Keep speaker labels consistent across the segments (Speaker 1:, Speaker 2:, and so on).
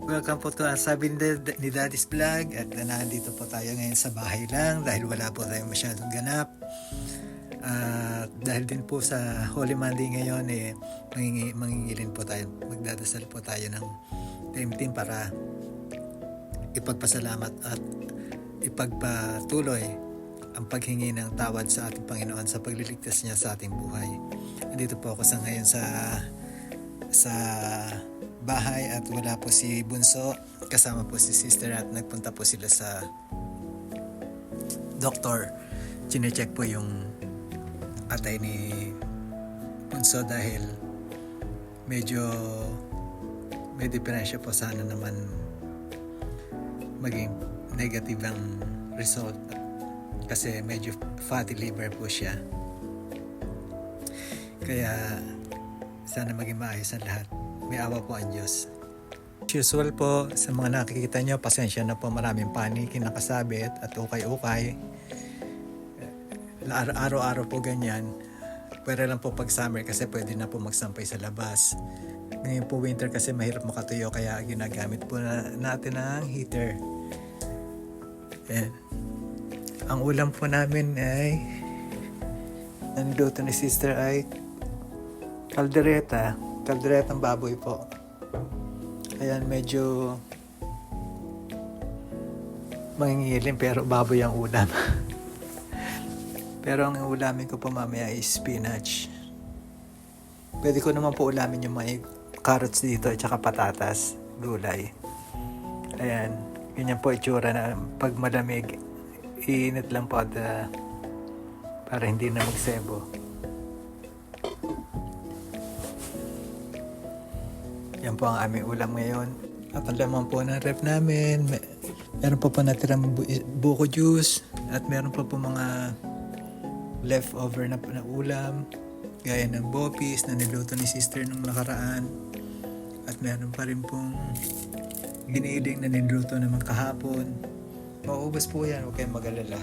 Speaker 1: welcome po to sabi ni Daddy's Vlog at nandito po tayo ngayon sa bahay lang dahil wala po tayong masyadong ganap. Dahil din po sa Holy Monday ngayon mangingilin po tayo, magdadasal po tayo ng team para ipagpasalamat at ipagpatuloy ang paghingi ng tawad sa ating Panginoon sa pagliligtas niya sa ating buhay. Nandito po ako ngayon sa bahay at wala po si Bunso, kasama po si Sister at nagpunta po sila sa doktor. Chinecheck po yung atay ni Bunso dahil medyo may diferensya po, sana naman maging negative ang result kasi medyo fatty liver po siya, kaya sana maging maayos ang lahat. May awa po ang Diyos. Usual po sa mga nakikita nyo, pasensya na po, maraming panikin nakasabit at ukay-ukay. Araw-araw po ganyan. Pwede lang po pag summer kasi pwede na po magsampay sa labas. Ngayon po winter kasi mahirap makatuyo kaya ginagamit po natin ang heater. Ayan. Ang ulam po namin ay nandito ni Sister ay kalderetang baboy po. Ayan, medyo mangingilin pero baboy ang ulam. Pero ang ulamin ko po mamaya ay spinach. Pwede ko naman po ulamin yung mga carrots dito at saka patatas, gulay. Ayan, ganyan po itsura na pag malamig, iinit lang po at para hindi na magsebo. Yan po ang aming ulam ngayon. At ang laman po ng ref namin, meron po natirang buko juice at meron po mga leftover na ulam gaya ng bopis na niluto ni Sister nung nakaraan, at meron pa rin pong giniling na niluto naman kahapon. Mauubos po yan, huwag kayong mag-alala.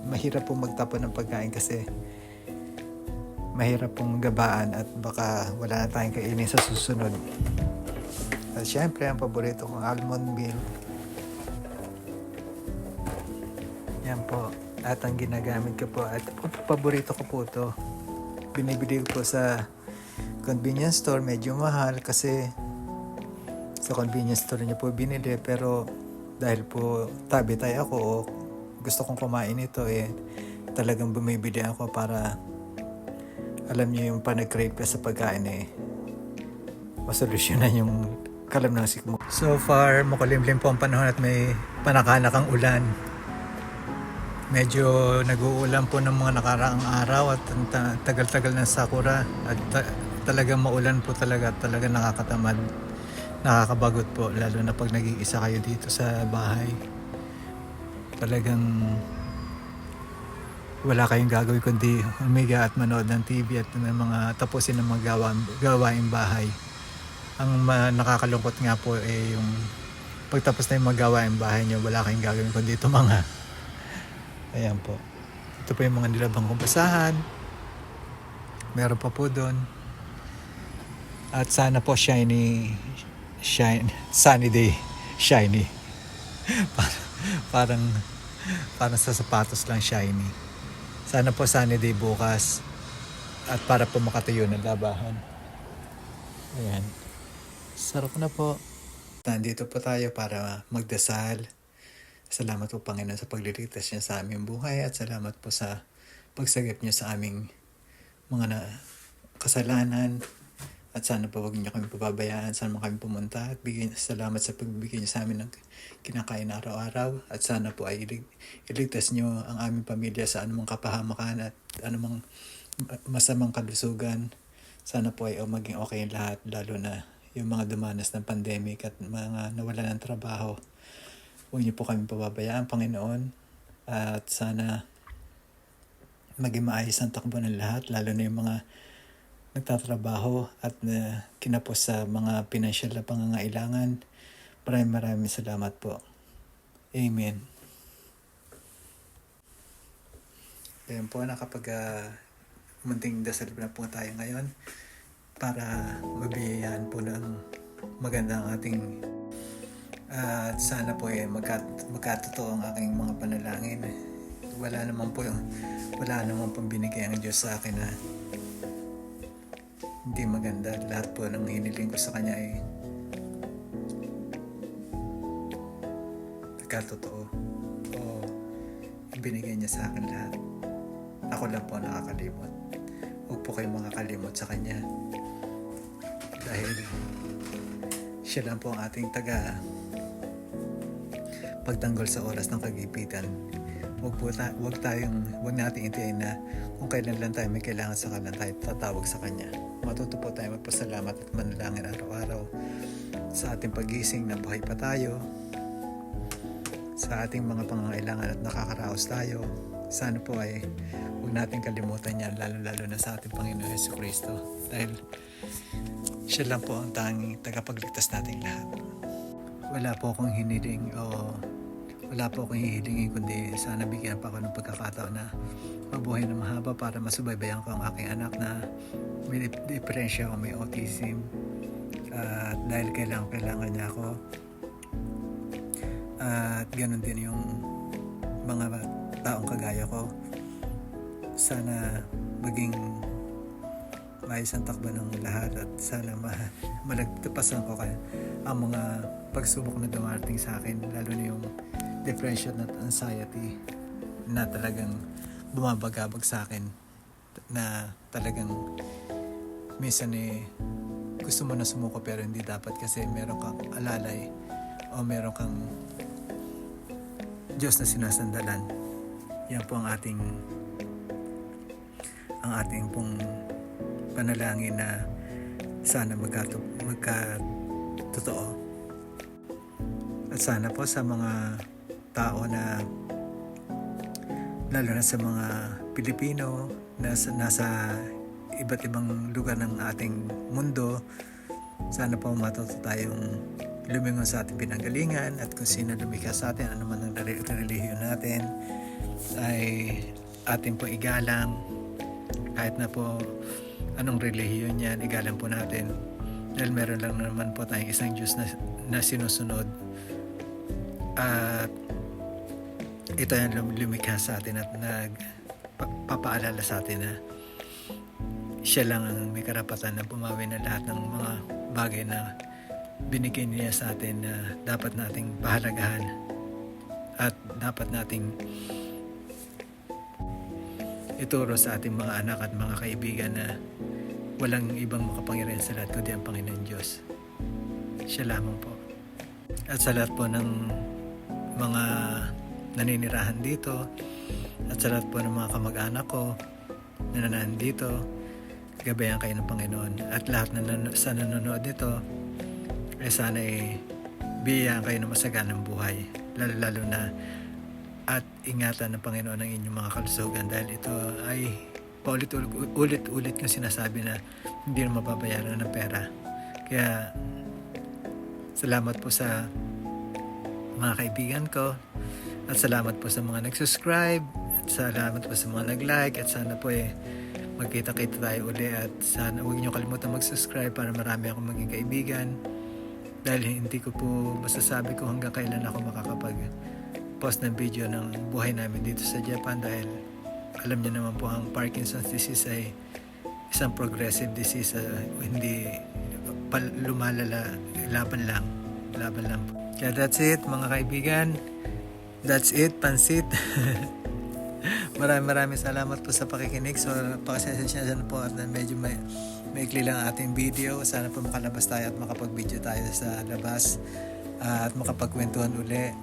Speaker 1: Mahirap pong magtapon ng pagkain kasi mahirap pong gabaan at baka wala na tayong kainin sa susunod. At syempre, ang paborito kong almond milk. Yan po. At ang ginagamit ko po, at paborito ko po ito. Binibili ko po sa convenience store. Medyo mahal kasi sa convenience store niyo po binili. Pero dahil po tabitay ako o gusto kong kumain ito, talagang bumibili ako para alam niyo yung panag-crave ka sa pagkain masolusyonan yung kalamnasik mo. So far, makulimlim po ang panahon at may panakanakang ulan. Medyo nag-uulan po ng mga nakaraang araw at tagal-tagal ng sakura at talagang maulan po talaga nakakatamad, nakakabagot po, lalo na pag nag-iisa kayo dito sa bahay. Talagang wala kayong gagawin kundi humiga at manood ng TV at ng mga tapusin ng mga gawaing bahay. Ang nakakalungkot nga po yung pagtapos na yung mga gawaing bahay nyo, wala kayong gagawin kundi mga ayan po. Ito po yung mga nilabang kong basahan. Meron pa po doon. At sana po sunny day, shiny. parang sa sapatos lang shiny. Sana po sunny day bukas at para po makatayo ng labahan. Ayan. Sarap na po. Nandito po tayo para magdasal. Salamat po Panginoon sa pagliligtas niya sa aming buhay at salamat po sa pagsagip niyo sa aming mga kasalanan. At sana po huwag niyo kami pababayaan, sana mo kami pumunta at salamat sa pagbibigay niyo sa amin ng kinakain araw-araw. At sana po ay iligtas niyo ang aming pamilya sa anumang kapahamakan at anumang masamang kalusugan. Sana po ay maging okay lahat, lalo na yung mga dumanas ng pandemic at mga nawalan ng trabaho. Huwag niyo po kami pababayaan, Panginoon. At sana maging maayos ang takbo ng lahat, lalo na yung mga nagtatrabaho at kinapos sa mga pinansyal na pangangailangan. Maraming salamat po. Amen. Ayan po, nakapag munting dasal na po tayo ngayon para mabiyayan po ng magandang ating At sana po magkatotoo ang aking mga panalangin. Wala naman pong binigay ang Diyos sa akin na hindi maganda. Lahat po ng hiniling ko sa Kanya ay nagkatotoo o ibinigay niya sa akin lahat. Ako lang po nakakalimot. Huwag po kayong makakalimot sa Kanya, dahil siya lang po ang ating pagtanggol sa oras ng kagipitan. Huwag nating intiyain na kung kailan lang tayo may kailangan sa Kanya tayo tatawag sa Kanya. Matuto po tayo magpasalamat at manalangin araw-araw sa ating pagising na buhay pa tayo, sa ating mga pangangailangan at nakakaraos tayo. Sana po ay huwag natin kalimutan yan, lalo na sa ating Panginoon Jesucristo, dahil siya lang po ang tanging tagapagligtas nating lahat. Wala po akong hihilingin kundi sana bigyan pa ako ng pagkakataon na mabuhay na mahaba para masubaybayan ko ang aking anak na may depresya o may autism, at dahil kailangan niya ako, at ganun din yung mga taong kagaya ko. Sana maging maayos ang takbo ng lahat, at sana malagpasan ko ang mga pagsubok na dumarating sa akin, lalo na yung depression at anxiety na talagang bumabagabag sa akin, na talagang minsan gusto mo na sumuko pero hindi dapat, kasi meron kang alalay o meron kang Diyos na sinasandalan. Yan po ang ating pong panalangin na sana magkatotoo. At sana po sa mga tao na, lalo na sa mga Pilipino na nasa iba't ibang lugar ng ating mundo, sana po matuto tayong lumingon sa ating pinanggalingan, at kung sino lumikha sa atin, ano man ang relihiyon natin, ay atin po igalang. Kahit na po anong relihiyon yan, igalang po natin, dahil meron lang naman po tayong isang Diyos na sinusunod, at ito yung lumikha sa atin at nagpapaalala sa atin na siya lang ang may karapatan na bumawi na lahat ng mga bagay na binigay niya sa atin, na dapat nating pahalagahan at dapat nating ituro sa ating mga anak at mga kaibigan na walang ibang makapangyarihan sa lahat kundi ang Panginoon Diyos. Siya lamang po. At sa lahat po ng mga naninirahan dito, at sa lahat po ng mga kamag-anak ko na nandito, gabayan kayo ng Panginoon. At lahat sa nanonood nito, sana biyayaan kayo ng masaganang buhay, lalo na, at ingatan ng Panginoon ang inyong mga kalusugan, dahil ito ay paulit-ulit yung sinasabi na hindi na mababayaran ng pera. Kaya salamat po sa mga kaibigan ko, at salamat po sa mga nag-subscribe, at salamat po sa mga nag-like, at sana po magkita-kita tayo uli, at sana huwag niyo kalimutan mag-subscribe para marami akong maging kaibigan, dahil hindi ko po masasabi kung hanggang kailan ako makakapag-post ng video ng buhay namin dito sa Japan, dahil alam niyo naman po ang Parkinson's disease ay isang progressive disease, hindi lumalala, laban lang. Kaya that's it mga kaibigan, that's it, pansit. Maraming salamat po sa pakikinig. So pakasensya po at medyo maikli lang ating video. Sana po makalabas tayo at makapag-video tayo sa labas, at makapagkwentuhan uli,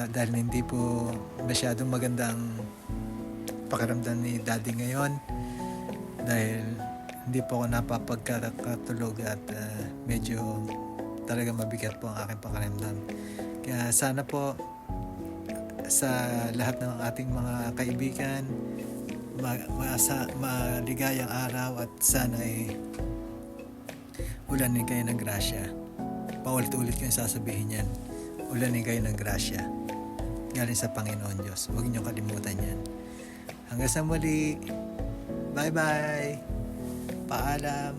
Speaker 1: dahil hindi po masyadong magandang pakiramdam ni Daddy ngayon, dahil hindi po ako napapagkatulog, at medyo talaga mabigat po ang aking pakiramdam. Kaya sana po sa lahat ng ating mga kaibigan, maligayang araw, at sana ulanin kayo ng grasya. Paulit-ulit ko yung sasabihin yan, ulanin kayo ng grasya galing sa Panginoon Diyos. Huwag niyo kalimutan yan. Hanggang sa muli, bye bye, paalam.